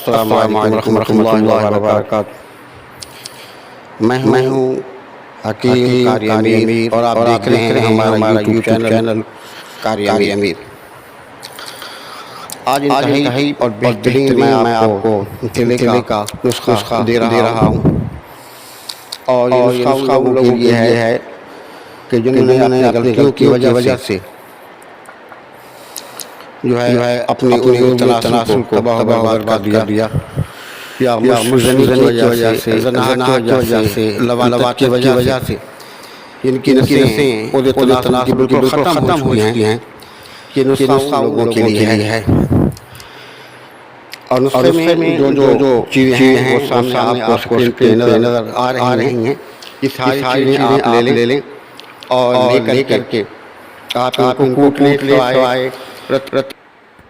السلام علیکم ورحمۃ اللہ وبرکاتہ۔ میں ہوں حکیم قاری امیر اور آپ دیکھ رہے ہیں ہمارا یوٹیوب چینل قاری امیر۔ آج انتہائی اور بہترین میں آپ کو قلعے کا نسخہ دے رہا ہوں، اور یہ نسخہ ان لوگوں کے لیے ہے کہ جنہوں نے اپنی غلطیوں کی وجہ سے جو ہے اپنی تناسل کو تباہ و برباد کر دیا، یا مشرزنی کی وجہ سے، زنا کی وجہ سے، لواطت کی وجہ سے ان کی نسیں اور تناسل کی بالکل ختم ہو چکی ہیں۔ یہ نسخہ ان لوگوں کے لیے ہے، اور نسخے میں جو چیزیں ہیں وہ سامنے آپ کو اسکرین پہ نظر آ رہی ہیں۔ یہ ساری چیزیں آپ لے لیں اور لے کر کے آپ ان کو کوٹ لیں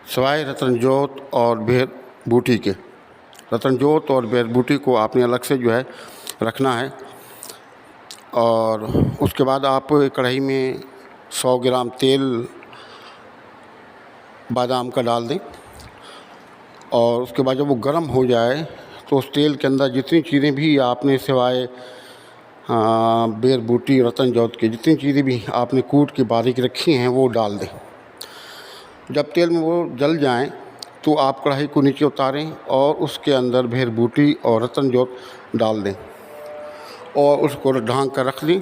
سوائے رتن جوت اور بیر بوٹی کے۔ رتن جوت اور بیر بوٹی کو آپ نے الگ سے جو ہے رکھنا ہے، اور اس کے بعد آپ کڑھائی میں 100 گرام تیل بادام کا ڈال دیں، اور اس کے بعد جب وہ گرم ہو جائے تو اس تیل کے اندر جتنی چیزیں بھی آپ نے سوائے بیر بوٹی رتن جوت کی جتنی چیزیں بھی آپ نے کوٹ کے باریک رکھی ہیں وہ ڈال دیں۔ جب تیل میں وہ جل جائیں تو آپ کڑھائی کو نیچے اتاریں اور اس کے اندر بیر بوٹی اور رتن جوت ڈال دیں اور اس کو ڈھانک کر رکھ دیں۔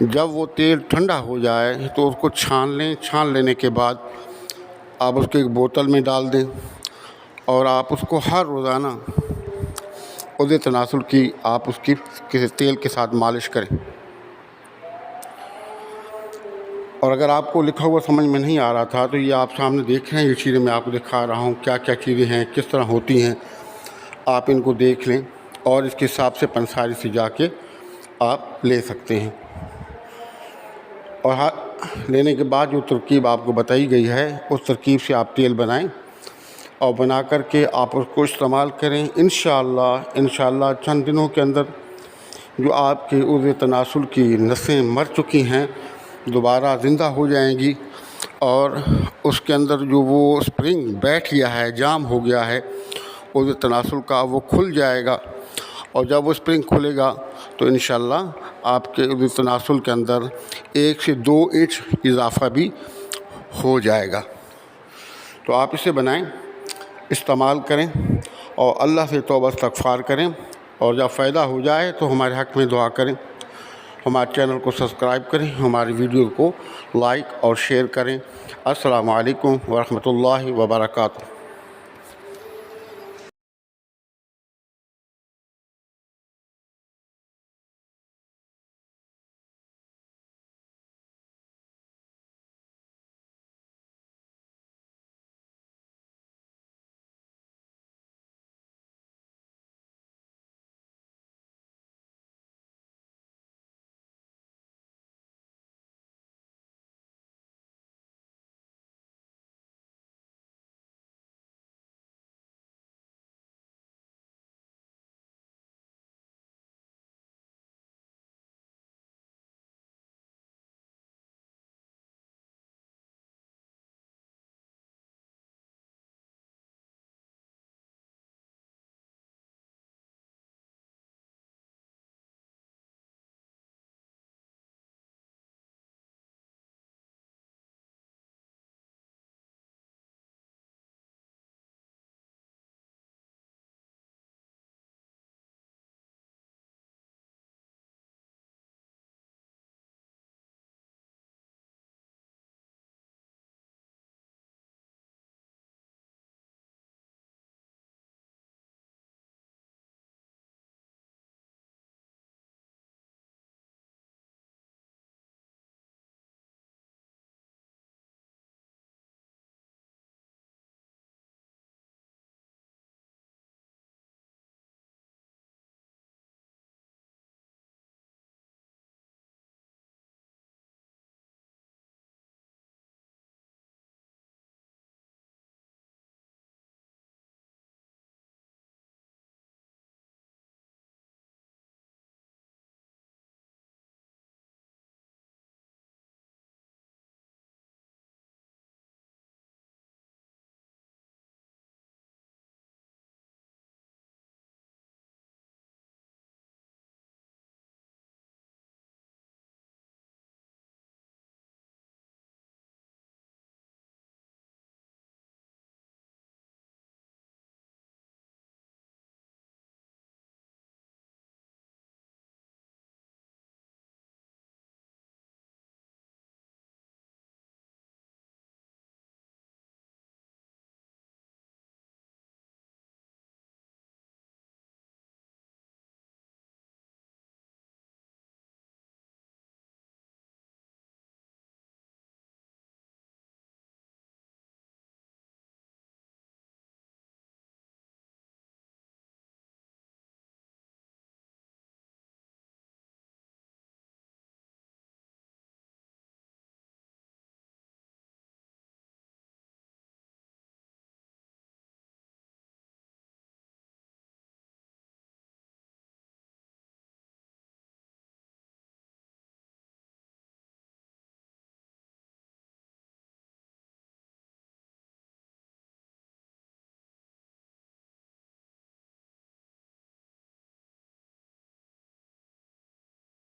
جب وہ تیل ٹھنڈا ہو جائے تو اس کو چھان لیں۔ چھان لینے کے بعد آپ اس کو ایک بوتل میں ڈال دیں، اور آپ اس کو ہر روزانہ عضو تناسل کی آپ اس کی کسی تیل کے ساتھ مالش کریں۔ اور اگر آپ کو لکھا ہوا سمجھ میں نہیں آ رہا تھا تو یہ آپ سامنے دیکھ رہے ہیں، یہ چیزیں میں آپ کو دکھا رہا ہوں کیا کیا چیزیں ہیں، کس طرح ہوتی ہیں، آپ ان کو دیکھ لیں اور اس کے حساب سے پنساری سے جا کے آپ لے سکتے ہیں۔ اور لینے کے بعد جو ترکیب آپ کو بتائی گئی ہے اس ترکیب سے آپ تیل بنائیں اور بنا کر کے آپ اس کو استعمال کریں۔ انشاءاللہ چند دنوں کے اندر جو آپ کے عضو تناسل کی نسیں مر چکی ہیں دوبارہ زندہ ہو جائیں گی، اور اس کے اندر جو وہ اسپرنگ بیٹھ گیا ہے، جام ہو گیا ہے عضو تناسل کا، وہ کھل جائے گا، اور جب وہ اسپرنگ کھلے گا تو انشاءاللہ آپ کے عضو تناسل کے اندر 1 سے 2 انچ اضافہ بھی ہو جائے گا۔ تو آپ اسے بنائیں، استعمال کریں اور اللہ سے توبہ استغفار کریں، اور جب فائدہ ہو جائے تو ہمارے حق میں دعا کریں۔ ہمارے چینل کو سبسکرائب کریں، ہماری ویڈیو کو لائک اور شیئر کریں۔ السلام علیکم ورحمۃ اللہ وبرکاتہ۔